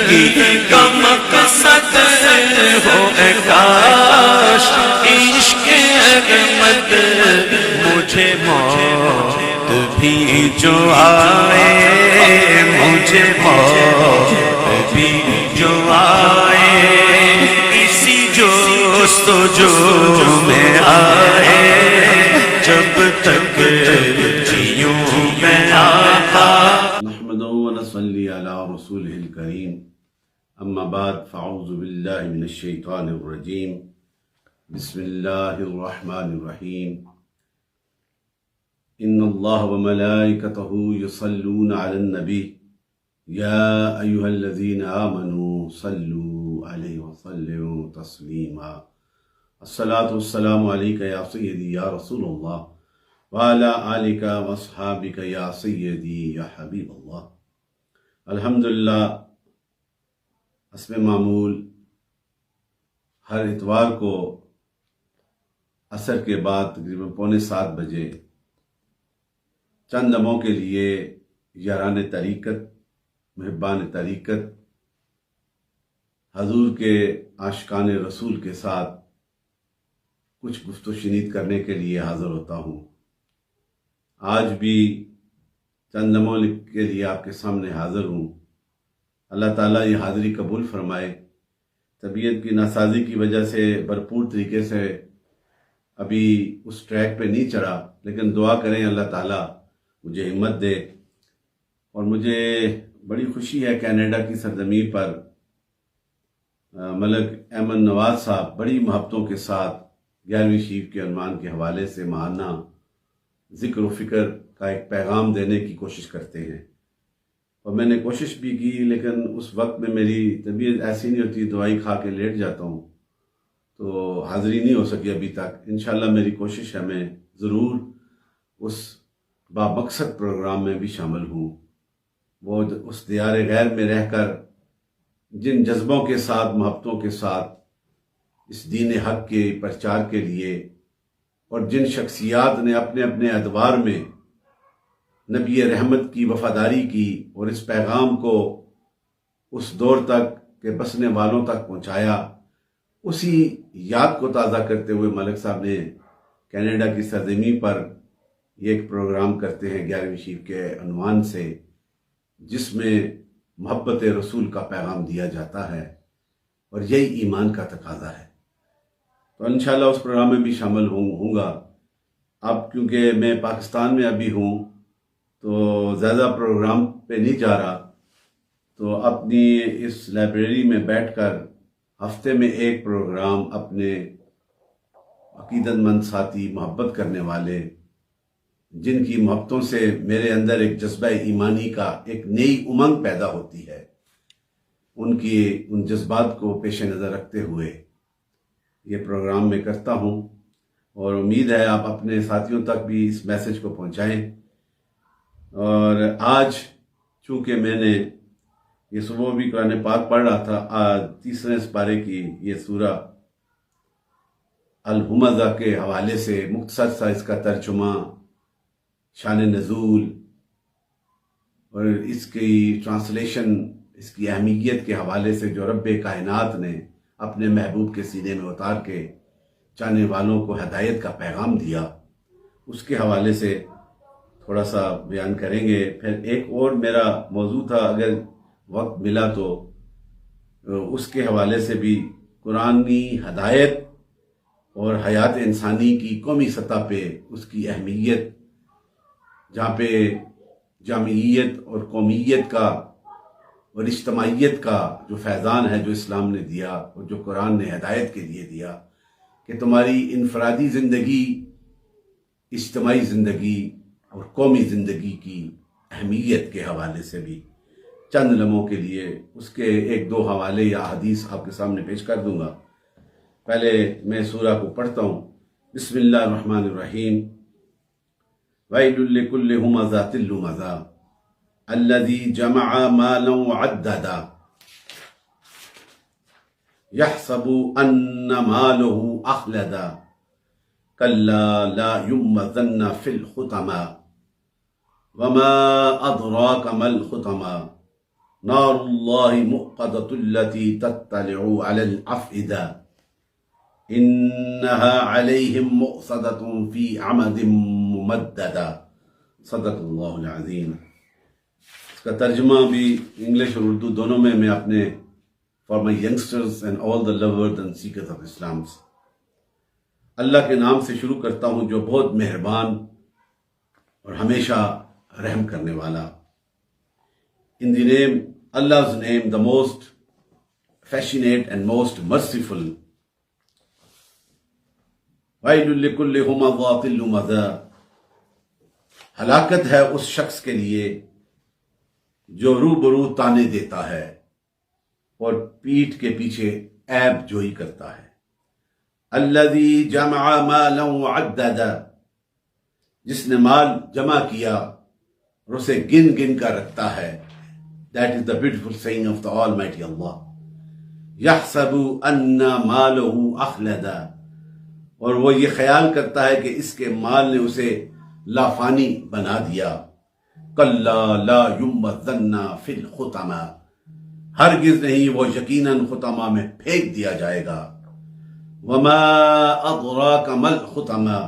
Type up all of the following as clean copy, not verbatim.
زندگی کا مقصد ہو اے کاش عشق احمد مجھے موت بھی جو آئے، مجھے موت بھی جو آئے، اسی جستجو میں آئے جب تک جیوں میں آقا۔ نحمده ونصلي على رسوله الكريم اما بعد فاعوذ بالله من الشيطان الرجيم بسم الله الرحمن الرحيم ان الله وملائكته يصلون على النبي يا ايها الذين امنوا صلوا عليه وسلموا تسليما الصلاة والسلام عليك يا سيدي يا رسول الله وعلى آلك واصحابك يا سيدي يا حبيب الله۔ الحمدللہ اسم معمول ہر اتوار کو عصر کے بعد تقریباً 6:45 بجے چند لمحوں کے لیے یاران طریقت، محبان طریقت، حضور کے عاشقان رسول کے ساتھ کچھ گفت و شنید کرنے کے لیے حاضر ہوتا ہوں۔ آج بھی چند لمحوں کے لیے آپ کے سامنے حاضر ہوں۔ اللہ تعالیٰ یہ حاضری قبول فرمائے۔ طبیعت کی ناسازی کی وجہ سے بھرپور طریقے سے ابھی اس ٹریک پہ نہیں چڑھا، لیکن دعا کریں اللہ تعالیٰ مجھے ہمت دے۔ اور مجھے بڑی خوشی ہے کینیڈا کی سرزمین پر ملک احمد نواز صاحب بڑی محبتوں کے ساتھ 11ویں شریف کے عنوان کے حوالے سے ماہانہ ذکر و فکر کا ایک پیغام دینے کی کوشش کرتے ہیں، اور میں نے کوشش بھی کی، لیکن اس وقت میں میری طبیعت ایسی نہیں ہوتی، دوائی کھا کے لیٹ جاتا ہوں، تو حاضری نہیں ہو سکی ابھی تک۔ انشاءاللہ میری کوشش ہے میں ضرور اس بامقصد پروگرام میں بھی شامل ہوں۔ وہ اس دیار غیر میں رہ کر جن جذبوں کے ساتھ، محبتوں کے ساتھ اس دین حق کے پرچار کے لیے، اور جن شخصیات نے اپنے اپنے ادوار میں نبی رحمت کی وفاداری کی اور اس پیغام کو اس دور تک کے بسنے والوں تک پہنچایا، اسی یاد کو تازہ کرتے ہوئے ملک صاحب نے کینیڈا کی سرزمین پر یہ ایک پروگرام کرتے ہیں 11ویں شریف کے عنوان سے، جس میں محبت رسول کا پیغام دیا جاتا ہے، اور یہی ایمان کا تقاضا ہے۔ تو انشاءاللہ اس پروگرام میں بھی شامل ہوں گا۔ اب کیونکہ میں پاکستان میں ابھی ہوں تو زیادہ پروگرام پہ نہیں جا رہا، تو اپنی اس لائبریری میں بیٹھ کر ہفتے میں ایک پروگرام اپنے عقیدت مند ساتھی، محبت کرنے والے، جن کی محبتوں سے میرے اندر ایک جذبہ ایمانی کا ایک نئی امنگ پیدا ہوتی ہے، ان جذبات کو پیش نظر رکھتے ہوئے یہ پروگرام میں کرتا ہوں، اور امید ہے آپ اپنے ساتھیوں تک بھی اس میسج کو پہنچائیں۔ اور آج چونکہ میں نے یہ صبح بھی قرآن پاک پڑھ رہا تھا، آج 3 سپارے کی یہ سورہ الہمزہ کے حوالے سے مختصر سا اس کا ترجمہ، شان نزول اور اس کی ٹرانسلیشن، اس کی اہمیت کے حوالے سے جو رب کائنات نے اپنے محبوب کے سینے میں اتار کے چاہنے والوں کو ہدایت کا پیغام دیا، اس کے حوالے سے تھوڑا سا بیان کریں گے۔ پھر ایک اور میرا موضوع تھا، اگر وقت ملا تو اس کے حوالے سے بھی قرآنی ہدایت اور حیات انسانی کی قومی سطح پہ اس کی اہمیت، جہاں پہ جامعیت اور قومیت کا اور اجتماعیت کا جو فیضان ہے جو اسلام نے دیا اور جو قرآن نے ہدایت کے لیے دیا، کہ تمہاری انفرادی زندگی، اجتماعی زندگی اور قومی زندگی کی اہمیت کے حوالے سے بھی چند لمحوں کے لیے اس کے 1-2 حوالے یا حدیث آپ کے سامنے پیش کر دوں گا۔ پہلے میں سورہ کو پڑھتا ہوں۔ بسم اللہ الرحمن الرحیم۔ وَيْلٌ لِكُلِّ هُمَزَةٍ لُمَزَةٍ الَّذِي جَمَعَ مَالًا وَعَدَّدَهُ يَحْسَبُ أَنَّ مَالَهُ أَخْلَدَهُ كَلَّا لَا يُنبَذَنَّ فِي الْحُطَمَةِ وَمَا أَدْرَاكَ مَا الْحُطَمَةُ نار اللہ مؤقدۃ التی تطلع علی الافئدہ انہا علیہم مؤصدۃ فی عمد ممددہ. صدق اللہ العظیم. اس کا ترجمہ بھی انگلش اور اردو دونوں میں اپنے for my youngsters and all the lovers and seekers of Islam. اللہ کے نام سے شروع کرتا ہوں جو بہت مہربان اور ہمیشہ رحم کرنے والا. In the name, Allah's name, the most affectionate and most merciful. وَيْلٌ لِكُلِّ هُمَزَةٍ لُمَزَةٍ. ہلاکت ہے اس شخص کے لیے جو روبرو تانے دیتا ہے اور پیٹھ کے پیچھے عیب جوئی کرتا ہے. الذی جمع مالا وعددا. جس نے مال جمع کیا اور اسے گن گن کر رکھتا ہے. That is the beautiful saying of the Almighty Allah. يَحْسَبُ أَنَّ مَالَهُ أَخْلَدَ. اور وہ یہ خیال کرتا ہے کہ اس کے مال نے اسے لافانی بنا دیا. كَلَّا لَا يُنبَذَنَّ فِي الْخُطَمَةِ. ہرگز نہیں، وہ یقیناً خطمہ میں پھینک دیا جائے گا. وَمَا أَدْرَاكَ مَا الْخُطَمَةِ.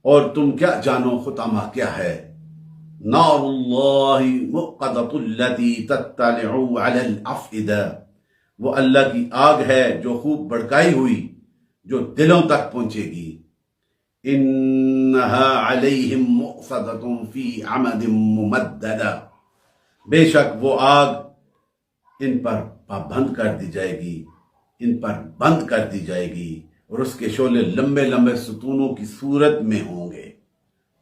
اور تم کیا جانو خطمہ کیا ہے؟ نار اللہ مؤقدۃ التی تطلع علی الافئدہ. وہ اللہ کی آگ ہے جو خوب بھڑکائی ہوئی، جو دلوں تک پہنچے گی. انہا علیہم مؤصدۃ فی عمد ممددہ. بے شک وہ آگ ان پر پابند کر دی جائے گی، ان پر بند کر دی جائے گی، اور اس کے شعلے لمبے لمبے ستونوں کی صورت میں ہوں گے.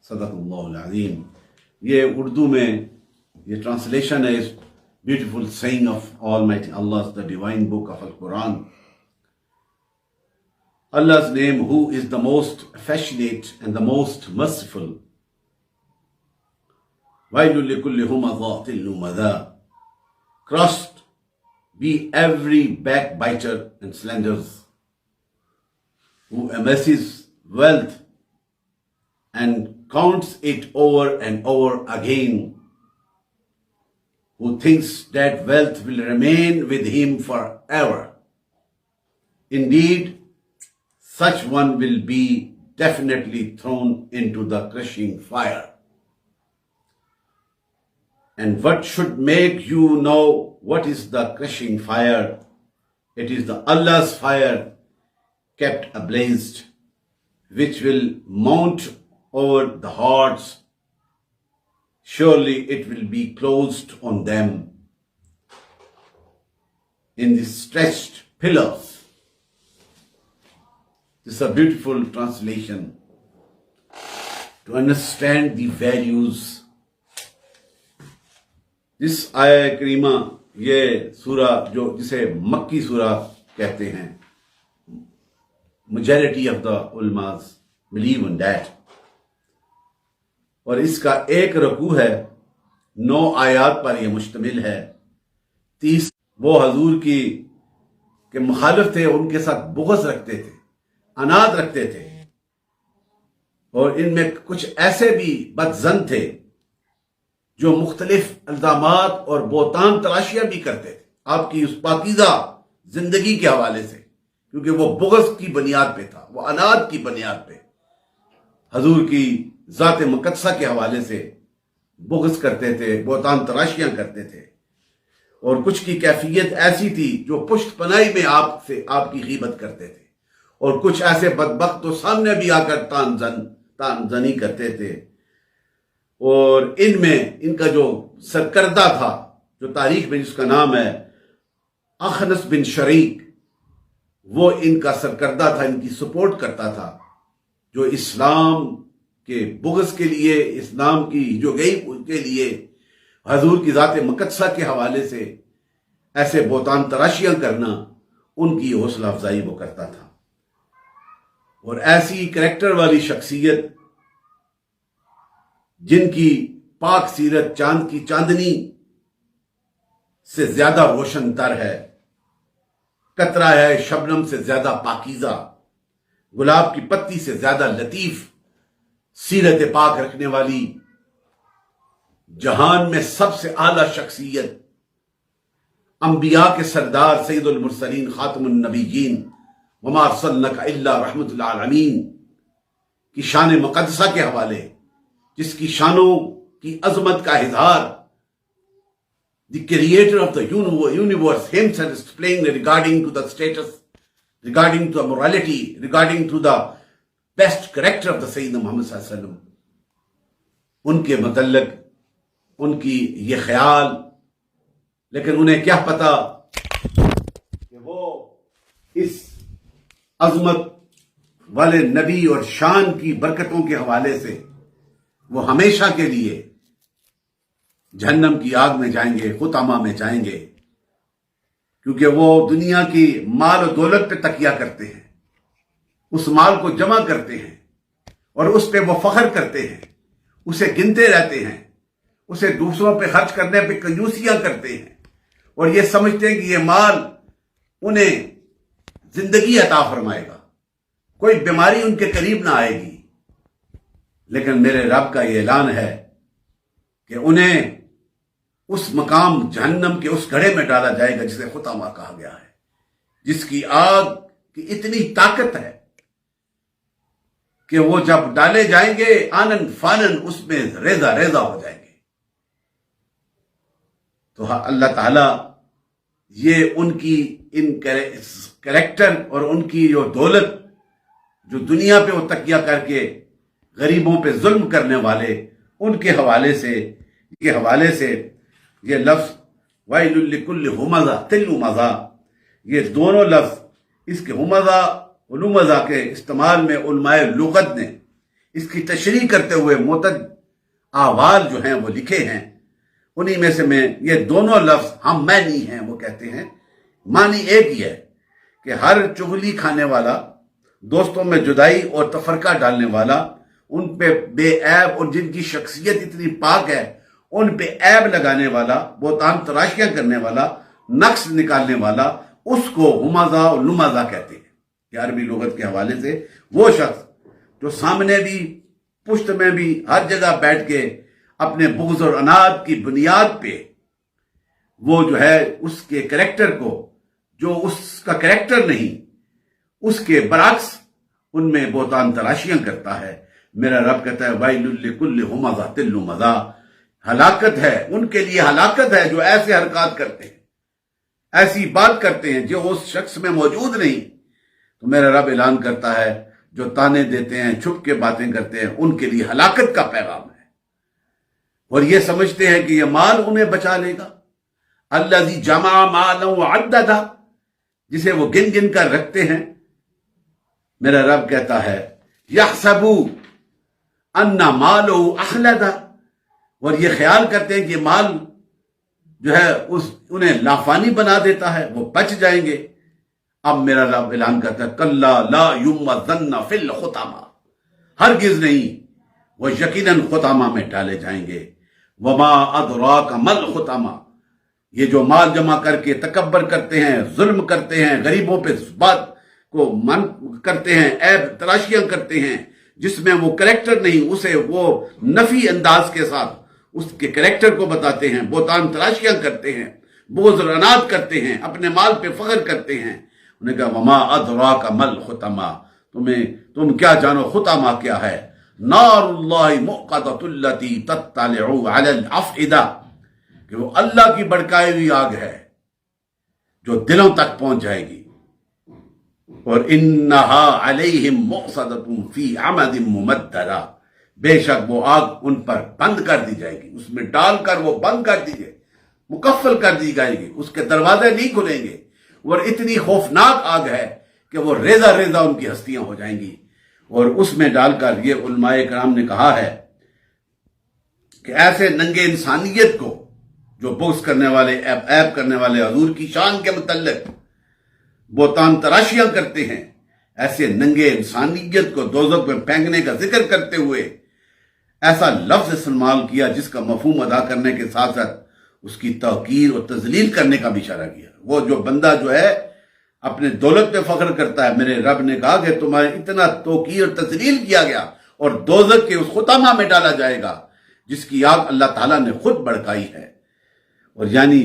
صدق اللہ العظیم. یہ اردو میں یہ ٹرانسلیشن ہے اس beautiful saying of Almighty Allah, the divine book of Al-Quran. Allah's name, who is the most affectionate and the most merciful. وَيْلٌ لِكُلِّ هُمَزَةٍ لُمَزَةٍ. Cursed be every backbiter and slanderers, who amasses wealth and counts it over and over again, who thinks that wealth will remain with him forever. Indeed, such one will be definitely thrown into the crushing fire. And what should make you know what is the crushing fire? It is the Allah's fire kept ablaze, which will mount over the hearts. Surely it will be closed on them in the stretched pillars. This is a beautiful translation to understand the values. This آیہ کریمہ، یہ سورہ جو جسے مکی سورہ کہتے ہیں، majority of the ulmas believe in that. اور اس کا ایک رکوع ہے، 9 آیات پر یہ مشتمل ہے. 30 وہ حضور کی کے مخالف تھے، ان کے ساتھ بغض رکھتے تھے، عناد رکھتے تھے، اور ان میں کچھ ایسے بھی بدظن تھے جو مختلف الزامات اور بہتان تراشیاں بھی کرتے تھے آپ کی اس پاکیزہ زندگی کے حوالے سے، کیونکہ وہ بغض کی بنیاد پہ تھا، وہ عناد کی بنیاد پہ حضور کی ذات مقدسہ کے حوالے سے بغض کرتے تھے، بہتان تراشیاں کرتے تھے. اور کچھ کی کیفیت ایسی تھی جو پشت پناہی میں آپ کی غیبت کرتے تھے، اور کچھ ایسے بدبخت تو سامنے بھی آ کر تان زنی کرتے تھے. اور ان میں ان کا جو سرکردہ تھا، جو تاریخ میں جس کا نام ہے اخنس بن شریک، وہ ان کا سرکردہ تھا، ان کی سپورٹ کرتا تھا، جو اسلام کے بغض کے لیے، اسلام کی جو گئی کے لیے حضور کی ذات مقدسہ کے حوالے سے ایسے بہتان تراشیاں کرنا، ان کی حوصلہ افزائی وہ کرتا تھا. اور ایسی کریکٹر والی شخصیت جن کی پاک سیرت چاند کی چاندنی سے زیادہ روشن تر ہے، قطرہ ہے شبنم سے زیادہ پاکیزہ، گلاب کی پتی سے زیادہ لطیف سیرت پاک رکھنے والی، جہان میں سب سے اعلیٰ شخصیت انبیاء کے سردار سید المرسلین خاتم النبیین وما ارسلناک الا رحمت للعالمین کی شان مقدسہ کے حوالے، جس کی شانوں کی عظمت کا اظہار the creator of the universe himself is explaining regarding to the status, regarding to the morality, regarding to the best character of the Sayyidina Muhammad صلی اللہ علیہ وسلم، ان کے متعلق ان کی یہ خیال، لیکن انہیں کیا پتا کہ وہ اس عظمت والے نبی اور شان کی برکتوں کے حوالے سے وہ ہمیشہ کے لیے جہنم کی آگ میں جائیں گے، خطامہ میں جائیں گے، کیونکہ وہ دنیا کی مال و دولت پہ تکیہ کرتے ہیں، اس مال کو جمع کرتے ہیں اور اس پہ وہ فخر کرتے ہیں، اسے گنتے رہتے ہیں، اسے دوسروں پہ خرچ کرنے پہ کنجوسیاں کرتے ہیں، اور یہ سمجھتے ہیں کہ یہ مال انہیں زندگی عطا فرمائے گا، کوئی بیماری ان کے قریب نہ آئے گی۔ لیکن میرے رب کا یہ اعلان ہے کہ انہیں اس مقام جہنم کے اس گڑھے میں ڈالا جائے گا جسے خطامہ کہا گیا ہے، جس کی آگ کی اتنی طاقت ہے کہ وہ جب ڈالے جائیں گے آنن فانن اس میں ریزہ ریزہ ہو جائیں گے۔ تو اللہ تعالیٰ یہ ان کی ان کریکٹر اور ان کی جو دولت جو دنیا پہ وہ تکیہ کر کے غریبوں پہ ظلم کرنے والے، ان کے حوالے سے یہ لفظ وَيْلٌ لِكُلِّ هُمَزَةٍ لُمَزَةٍ، یہ دونوں لفظ اس کے ہمزہ و لمزہ کے استعمال میں علماء لغت نے اس کی تشریح کرتے ہوئے متعدد احوال جو ہیں وہ لکھے ہیں۔ انہی میں سے میں یہ دونوں لفظ ہم معنی ہیں، وہ کہتے ہیں معنی ایک ہی ہے کہ ہر چغلی کھانے والا، دوستوں میں جدائی اور تفرقہ ڈالنے والا، ان پہ بے عیب اور جن کی شخصیت اتنی پاک ہے ان پہ عیب لگانے والا، بہتان تراشیاں کرنے والا، نقص نکالنے والا، اس کو ہمزہ اور لمزہ کہتے ہیں کہ عربی لغت کے حوالے سے وہ شخص جو سامنے بھی پشت میں بھی ہر جگہ بیٹھ کے اپنے بغض اور عناد کی بنیاد پہ وہ جو ہے اس کے کریکٹر کو، جو اس کا کریکٹر نہیں اس کے برعکس ان میں بہتان تراشیاں کرتا ہے۔ میرا رب کہتا ہے وَيْلٌ لِكُلِّ هُمَزَةٍ لُمَزَةٍ، ہلاکت ہے ان کے لیے، ہلاکت ہے جو ایسے حرکات کرتے ہیں، ایسی بات کرتے ہیں جو اس شخص میں موجود نہیں۔ تو میرا رب اعلان کرتا ہے جو تانے دیتے ہیں، چھپ کے باتیں کرتے ہیں، ان کے لیے ہلاکت کا پیغام ہے، اور یہ سمجھتے ہیں کہ یہ مال انہیں بچا لے گا۔ الذی جمع مالا وعددا، جسے وہ گن گن کر رکھتے ہیں۔ میرا رب کہتا ہے یحسب ان مالہ اخلدا، اور یہ خیال کرتے ہیں کہ یہ مال جو ہے انہیں لافانی بنا دیتا ہے، وہ بچ جائیں گے۔ اب میرا رب اعلان کرتا ہے کلا لا یمزن فی الخطامہ، ہرگز نہیں، وہ یقیناً خطامہ میں ڈالے جائیں گے۔ وما ادراک ما الخطامہ، یہ جو مال جمع کر کے تکبر کرتے ہیں، ظلم کرتے ہیں، غریبوں پہ بات کو من کرتے ہیں، عیب تراشیاں کرتے ہیں، جس میں وہ کریکٹر نہیں اسے وہ نفی انداز کے ساتھ اس کے کریکٹر کو بتاتے ہیں، بہتان تراشیاں کرتے ہیں، بغض و عناد کرتے ہیں، اپنے مال پہ فخر کرتے ہیں۔ انہیں کہا وما ادراک ما الخطامہ، تم کیا جانو خطامہ کیا ہے؟ نار اللہ موقدۃ التی تطلع علی الافئدہ، کہ وہ اللہ کی بھڑکائی ہوئی آگ ہے جو دلوں تک پہنچ جائے گی۔ اور انہا علیہم مؤصدۃ فی عمد ممددہ، بے شک وہ آگ ان پر بند کر دی جائے گی، اس میں ڈال کر وہ بند کر دی جائے، مکفل کر دی جائے گی، اس کے دروازے نہیں کھلیں گے، اور اتنی خوفناک آگ ہے کہ وہ ریزہ ریزہ ان کی ہستیاں ہو جائیں گی۔ اور اس میں ڈال کر یہ علماء کرام نے کہا ہے کہ ایسے ننگے انسانیت کو جو بغض کرنے والے، عیب کرنے والے، حضور کی شان کے متعلق بہتان تراشیاں کرتے ہیں، ایسے ننگے انسانیت کو دوزخ میں پھینکنے کا ذکر کرتے ہوئے ایسا لفظ استعمال کیا جس کا مفہوم ادا کرنے کے ساتھ ساتھ اس کی توقیر اور تذلیل کرنے کا بھی اشارہ کیا۔ وہ جو بندہ جو ہے اپنے دولت پہ فخر کرتا ہے، میرے رب نے کہا کہ تمہارے اتنا توقیر اور تذلیل کیا گیا اور دوزخ کے اس خطامہ میں ڈالا جائے گا جس کی آگ اللہ تعالیٰ نے خود بھڑکائی ہے۔ اور یعنی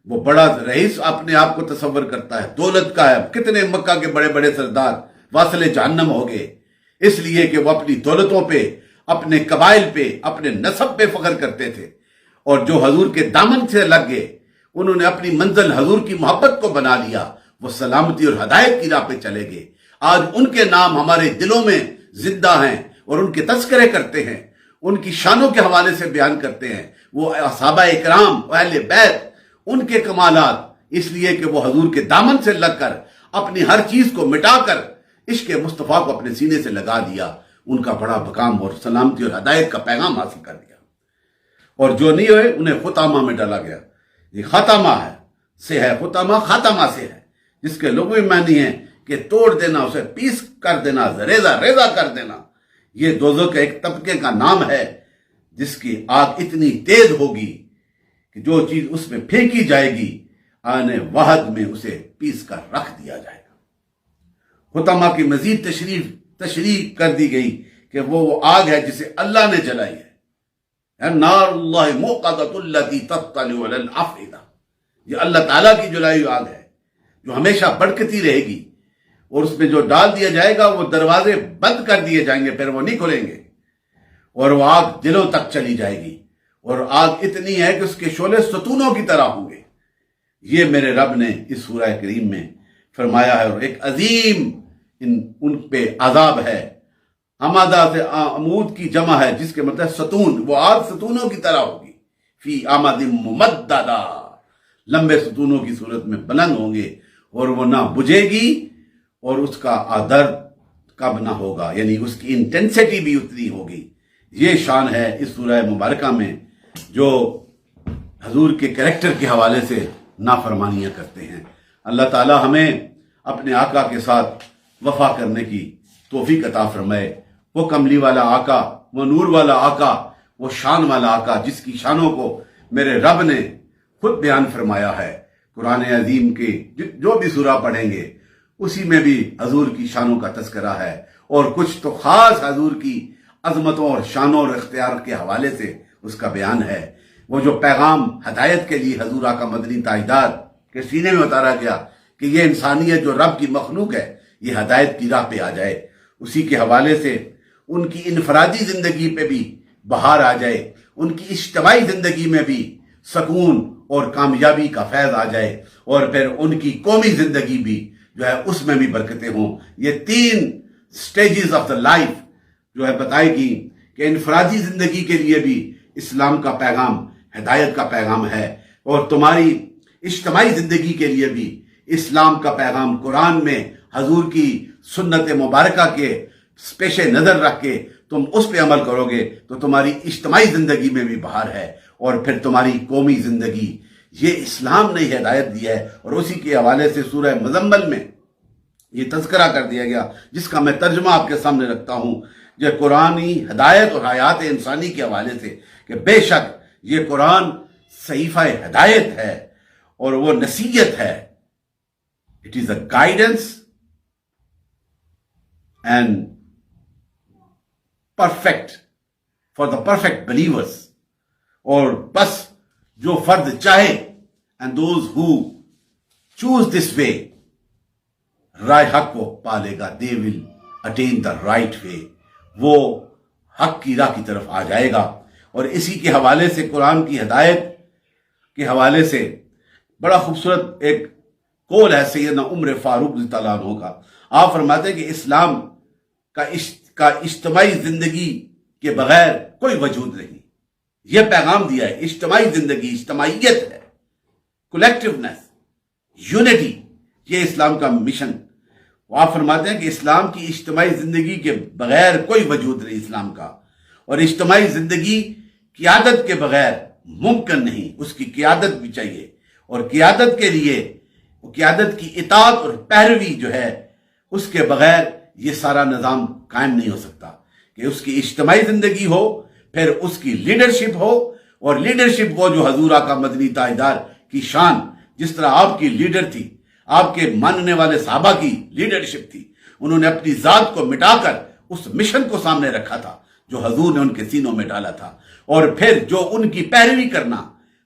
وہ بڑا رئیس اپنے آپ کو تصور کرتا ہے، دولت کا ہے. کتنے مکہ کے بڑے بڑے سردار واصل جہنم ہو گئے اس لیے کہ وہ اپنی دولتوں پہ، اپنے قبائل پہ، اپنے نسب پہ فخر کرتے تھے. اور جو حضور کے دامن سے لگ گئے، انہوں نے اپنی منزل حضور کی محبت کو بنا لیا، وہ سلامتی اور ہدایت کی راہ پہ چلے گئے. آج ان کے نام ہمارے دلوں میں زندہ ہیں اور ان کے تذکرے کرتے ہیں، ان کی شانوں کے حوالے سے بیان کرتے ہیں. وہ صحابہ اکرام، اہل بیت، ان کے کمالات، اس لیے کہ وہ حضور کے دامن سے لگ کر اپنی ہر چیز کو مٹا کر عشق مصطفیٰ کو اپنے سینے سے لگا دیا. ان کا بڑا مقام اور سلامتی اور ہدایت کا پیغام حاصل کر لیا. اور جو نہیں ہوئے انہیں خطامہ میں ڈالا گیا. یہ خاتمہ سے ہے، خطامہ خاتمہ سے ہے، جس کے لغوی معنی ہے کہ توڑ دینا، اسے پیس کر دینا، ریزہ ریزہ کر دینا. یہ دوزخ کے ایک طبقے کا نام ہے جس کی آگ اتنی تیز ہوگی کہ جو چیز اس میں پھینکی جائے گی آنے وحد میں اسے پیس کر رکھ دیا جائے گا. خطامہ کی مزید تشریح کر دی گئی کہ وہ آگ ہے جسے اللہ نے جلائی ہے. نار اللہ موقدۃ التی تطلع علی الافئدہ، یہ اللہ تعالیٰ کی جلائی ہوئی آگ ہے جو ہمیشہ بھڑکتی رہے گی، اور اس میں جو ڈال دیا جائے گا وہ دروازے بند کر دیے جائیں گے، پھر وہ نہیں کھلیں گے، اور وہ آگ دلوں تک چلی جائے گی. اور آگ اتنی ہے کہ اس کے شعلے ستونوں کی طرح ہوں گے. یہ میرے رب نے اس سورہ کریم میں فرمایا ہے. اور ایک عظیم ان پہ عذاب ہے. حمادہ سے عمود کی جمع ہے جس کے مطلب ستون. وہ آگ ستونوں کی طرح ہوگی. فی عمد ممددہ، لمبے ستونوں کی صورت میں بلند ہوں گے، اور وہ نہ بجھے گی اور اس کا درد کب نہ ہوگا، یعنی اس کی انٹینسٹی بھی اتنی ہوگی. یہ شان ہے اس سورہ مبارکہ میں جو حضور کے کریکٹر کے حوالے سے نافرمانیاں کرتے ہیں. اللہ تعالی ہمیں اپنے آقا کے ساتھ وفا کرنے کی توفیق عطا فرمائے. وہ کملی والا آقا، وہ نور والا آقا، وہ شان والا آقا جس کی شانوں کو میرے رب نے خود بیان فرمایا ہے. قرآن عظیم کے جو بھی سورہ پڑھیں گے اسی میں بھی حضور کی شانوں کا تذکرہ ہے، اور کچھ تو خاص حضور کی عظمتوں اور شانوں اور اختیار کے حوالے سے اس کا بیان ہے. وہ جو پیغام ہدایت کے لیے حضور آقا مدنی تاجدار کے سینے میں اتارا گیا کہ یہ انسانیت جو رب کی مخلوق ہے یہ ہدایت کی راہ پہ آ جائے، اسی کے حوالے سے ان کی انفرادی زندگی پہ بھی بہار آ جائے، ان کی اجتماعی زندگی میں بھی سکون اور کامیابی کا فیض آ جائے، اور پھر ان کی قومی زندگی بھی جو ہے اس میں بھی برکتیں ہوں. یہ 3 سٹیجز آف دا لائف جو ہے بتائی گی کہ انفرادی زندگی کے لیے بھی اسلام کا پیغام ہدایت کا پیغام ہے، اور تمہاری اجتماعی زندگی کے لیے بھی اسلام کا پیغام قرآن میں حضور کی سنت مبارکہ کے پیش نظر رکھ کے تم اس پہ عمل کرو گے تو تمہاری اجتماعی زندگی میں بھی بہار ہے، اور پھر تمہاری قومی زندگی. یہ اسلام نے ہدایت دی ہے. اور اسی کے حوالے سے سورہ مزمل میں یہ تذکرہ کر دیا گیا جس کا میں ترجمہ آپ کے سامنے رکھتا ہوں، یہ قرآنی ہدایت اور حیات انسانی کے حوالے سے کہ بے شک یہ قرآن صحیفہ ہدایت ہے اور وہ نصیحت ہے. It is a guidance and perfect for the perfect believers. اور بس جو فرد چاہے اینڈ دوز ہو چوز دس وے رائے حق کو پالے گا. دے ول اٹین دا رائٹ وے. وہ حق کی راہ کی طرف آ جائے گا. اور اسی کے حوالے سے قرآن کی ہدایت کے حوالے سے بڑا خوبصورت ایک قول ہے سیدنا عمر فاروق رضی اللہ عنہ کا. آپ فرماتے ہیں کہ اسلام کا اجتماعی زندگی کے بغیر کوئی وجود نہیں. یہ پیغام دیا ہے اجتماعی زندگی، اجتماعیت ہے، کولیکٹیونیس، یونٹی، یہ اسلام کا مشن. وہ آپ فرماتے ہیں کہ اسلام کی اجتماعی زندگی کے بغیر کوئی وجود نہیں اسلام کا، اور اجتماعی زندگی قیادت کے بغیر ممکن نہیں. اس کی قیادت بھی چاہیے، اور قیادت کے لیے قیادت کی اطاعت اور پیروی جو ہے اس کے بغیر یہ سارا نظام قائم نہیں ہو سکتا. کہ اس کی اجتماعی زندگی ہو، پھر اس کی لیڈرشپ ہو، اور لیڈرشپ وہ جو حضور آقا مدنی تاجدار کی شان، جس طرح آپ کی لیڈر تھی، آپ کے ماننے والے صحابہ کی لیڈرشپ تھی. انہوں نے اپنی ذات کو مٹا کر اس مشن کو سامنے رکھا تھا جو حضور نے ان کے سینوں میں ڈالا تھا، اور پھر جو ان کی پیروی کرنا،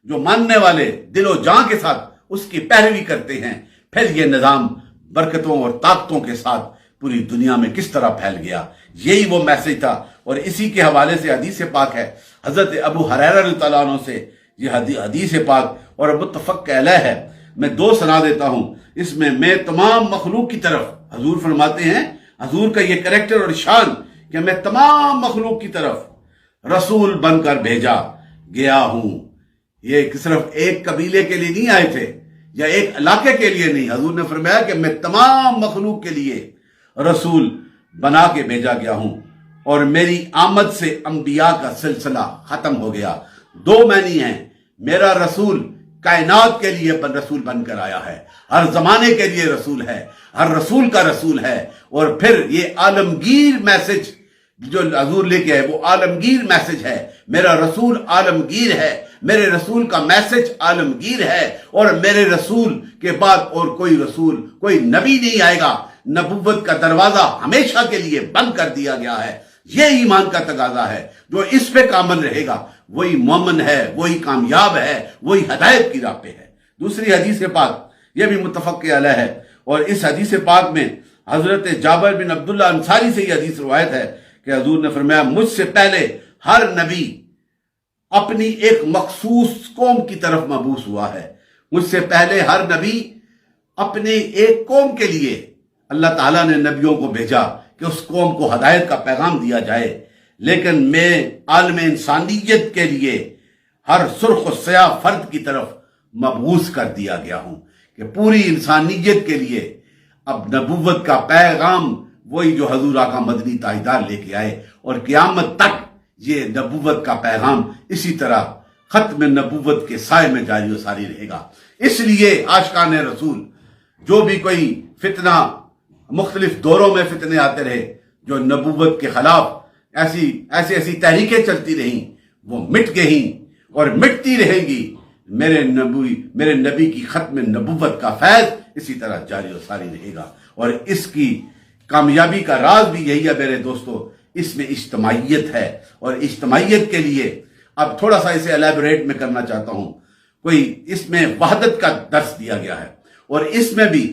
جو ماننے والے دل و جان کے ساتھ اس کی پیروی کرتے ہیں، پھر یہ نظام برکتوں اور طاقتوں کے ساتھ پوری دنیا میں کس طرح پھیل گیا۔ یہی وہ میسج تھا، اور اسی کے حوالے سے حدیث پاک ہے حضرت ابو ہریرہ رضی اللہ عنہ سے، یہ حدیث پاک اور متفق علیہ ہے۔ میں 2 سنا دیتا ہوں، اس میں تمام مخلوق کی طرف، حضور فرماتے ہیں، حضور کا یہ کریکٹر اور شان کہ میں تمام مخلوق کی طرف رسول بن کر بھیجا گیا ہوں۔ یہ صرف ایک قبیلے کے لیے نہیں آئے تھے یا ایک علاقے کے لیے نہیں، حضور نے فرمایا کہ میں تمام مخلوق کے لیے رسول بنا کے بھیجا گیا ہوں، اور میری آمد سے انبیاء کا سلسلہ ختم ہو گیا۔ 2 معنی ہیں، میرا رسول کائنات کے لیے رسول بن کر آیا ہے، ہر زمانے کے لیے رسول ہے، ہر رسول کا رسول ہے، اور پھر یہ عالمگیر میسج جو حضور لے کے آئے وہ عالمگیر میسج ہے۔ میرا رسول عالمگیر ہے، میرے رسول کا میسج عالمگیر ہے، اور میرے رسول کے بعد اور کوئی رسول، کوئی نبی نہیں آئے گا۔ نبوت کا دروازہ ہمیشہ کے لیے بند کر دیا گیا ہے۔ یہ ایمان کا تقاضا ہے، جو اس پہ کامل رہے گا وہی مومن ہے، وہی کامیاب ہے، وہی ہدایت کی راہ پہ ہے۔ دوسری حدیث پاک یہ بھی متفق علیہ ہے، اور اس حدیث پاک میں حضرت جابر بن عبداللہ انصاری سے یہ حدیث روایت ہے کہ حضور نے فرمایا، مجھ سے پہلے ہر نبی اپنی ایک مخصوص قوم کی طرف مبعوث ہوا ہے۔ مجھ سے پہلے ہر نبی اپنے ایک قوم کے لیے اللہ تعالیٰ نے نبیوں کو بھیجا کہ اس قوم کو ہدایت کا پیغام دیا جائے، لیکن میں عالم انسانیت کے لیے ہر سرخ و سیاہ فرد کی طرف مبعوث کر دیا گیا ہوں، کہ پوری انسانیت کے لیے اب نبوت کا پیغام وہی جو حضور آقا مدنی تاجدار لے کے آئے، اور قیامت تک یہ نبوت کا پیغام اسی طرح ختم نبوت کے سائے میں جاری و ساری رہے گا۔ اس لیے عاشقان رسول، جو بھی کوئی فتنہ، مختلف دوروں میں فتنے آتے رہے، جو نبوت کے خلاف ایسی تحریکیں چلتی رہیں، وہ مٹ گئیں اور مٹتی رہیں گی۔ میرے نبی کی ختم نبوت کا فیض اسی طرح جاری و ساری رہے گا، اور اس کی کامیابی کا راز بھی یہی ہے میرے دوستو، اس میں اجتماعیت ہے، اور اجتماعیت کے لیے اب تھوڑا سا اسے الیبوریٹ میں کرنا چاہتا ہوں۔ کوئی اس میں وحدت کا درس دیا گیا ہے، اور اس میں بھی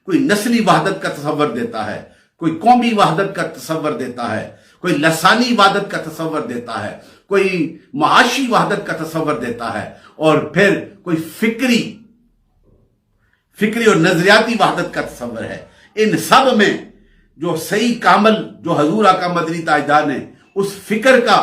کوئی نسلی وحدت کا تصور دیتا ہے، کوئی قومی وحدت کا تصور دیتا ہے، کوئی لسانی وحدت کا تصور دیتا ہے، کوئی معاشی وحدت کا تصور دیتا ہے، اور پھر کوئی فکری اور نظریاتی وحدت کا تصور ہے۔ ان سب میں جو صحیح کامل جو حضور آقا مدنی تاجدار نے اس فکر کا،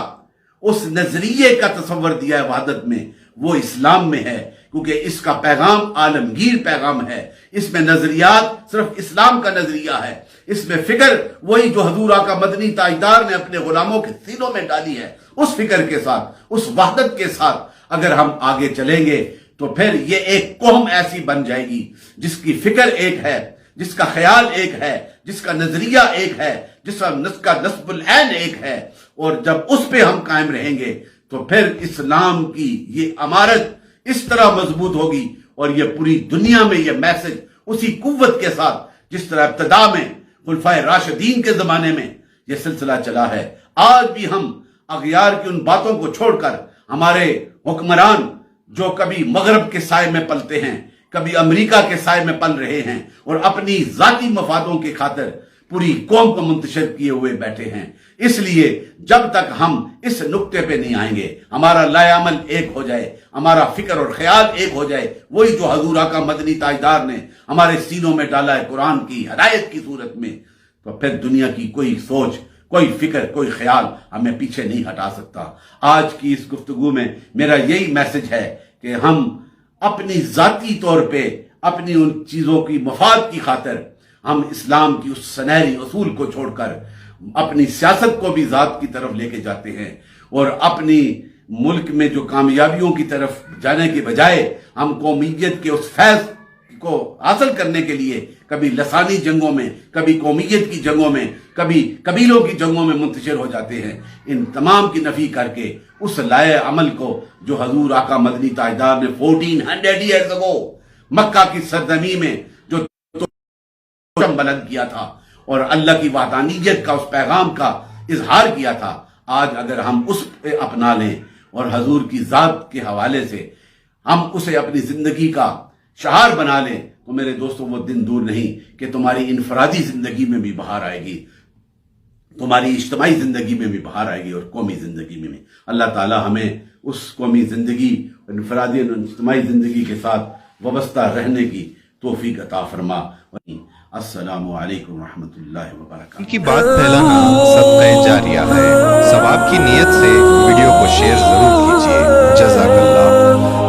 اس نظریے کا تصور دیا ہے وحدت میں، وہ اسلام میں ہے، کیونکہ اس کا پیغام عالمگیر پیغام ہے۔ اس میں نظریات صرف اسلام کا نظریہ ہے، اس میں فکر وہی جو حضور آقا مدنی تاجدار نے اپنے غلاموں کے سینوں میں ڈالی ہے۔ اس فکر کے ساتھ، اس وحدت کے ساتھ اگر ہم آگے چلیں گے تو پھر یہ ایک قوم ایسی بن جائے گی جس کی فکر ایک ہے، جس کا خیال ایک ہے، جس کا نظریہ ایک ہے، جس کا نصب العین ایک ہے، اور جب اس پہ ہم قائم رہیں گے تو پھر اسلام کی یہ عمارت اس طرح مضبوط ہوگی، اور یہ پوری دنیا میں یہ میسج اسی قوت کے ساتھ، جس طرح ابتدا میں خلفائے راشدین کے زمانے میں یہ سلسلہ چلا ہے۔ آج بھی ہم اغیار کی ان باتوں کو چھوڑ کر، ہمارے حکمران جو کبھی مغرب کے سائے میں پلتے ہیں، کبھی امریکہ کے سائے میں پل رہے ہیں، اور اپنی ذاتی مفادوں کی خاطر پوری قوم کو منتشر کیے ہوئے بیٹھے ہیں۔ اس لیے جب تک ہم اس نقطے پہ نہیں آئیں گے، ہمارا لائے عمل ایک ہو جائے، ہمارا فکر اور خیال ایک ہو جائے، وہی جو حضور آقا مدنی تاجدار نے ہمارے سینوں میں ڈالا ہے قرآن کی ہدایت کی صورت میں، تو پھر دنیا کی کوئی سوچ، کوئی فکر، کوئی خیال ہمیں پیچھے نہیں ہٹا سکتا۔ آج کی اس گفتگو میں میرا یہی میسج ہے کہ ہم اپنی ذاتی طور پہ اپنی ان چیزوں کی مفاد کی خاطر ہم اسلام کی اس سنہری اصول کو چھوڑ کر اپنی سیاست کو بھی ذات کی طرف لے کے جاتے ہیں، اور اپنی ملک میں جو کامیابیوں کی طرف جانے کے بجائے ہم قومیت کے اس فیض کو حاصل کرنے کے لیے کبھی لسانی جنگوں میں، کبھی قومیت کی جنگوں میں، کبھی قبیلوں کی جنگوں میں منتشر ہو جاتے ہیں۔ ان تمام کی نفی کر کے اس لائے عمل کو جو حضور آقا مدنی تاجدار نے 1400 ایئرز اگو مکہ کی سرزمین میں جو بلند کیا تھا اور اللہ کی وحدانیت کا اس پیغام کا اظہار کیا تھا، آج اگر ہم اس پہ اپنا لیں اور حضور کی ذات کے حوالے سے ہم اسے اپنی زندگی کا شعار بنا لیں تو میرے دوستوں وہ دن دور نہیں کہ تمہاری انفرادی زندگی میں بھی بہار آئے گی، تمہاری اجتماعی زندگی میں بھی بہار آئے گی اور قومی زندگی میں بھی۔ اللہ تعالی ہمیں اس قومی زندگی، انفرادی اور اجتماعی زندگی کے ساتھ وابستہ رہنے کی توفیق عطا فرما۔ السلام علیکم ورحمۃ اللہ وبرکاتہ۔ ان کی بات پھیلانا صدقہ جاریہ ہے، ثواب کی نیت سے ویڈیو کو شیئر ضرور کیجیے۔ جزاک اللہ۔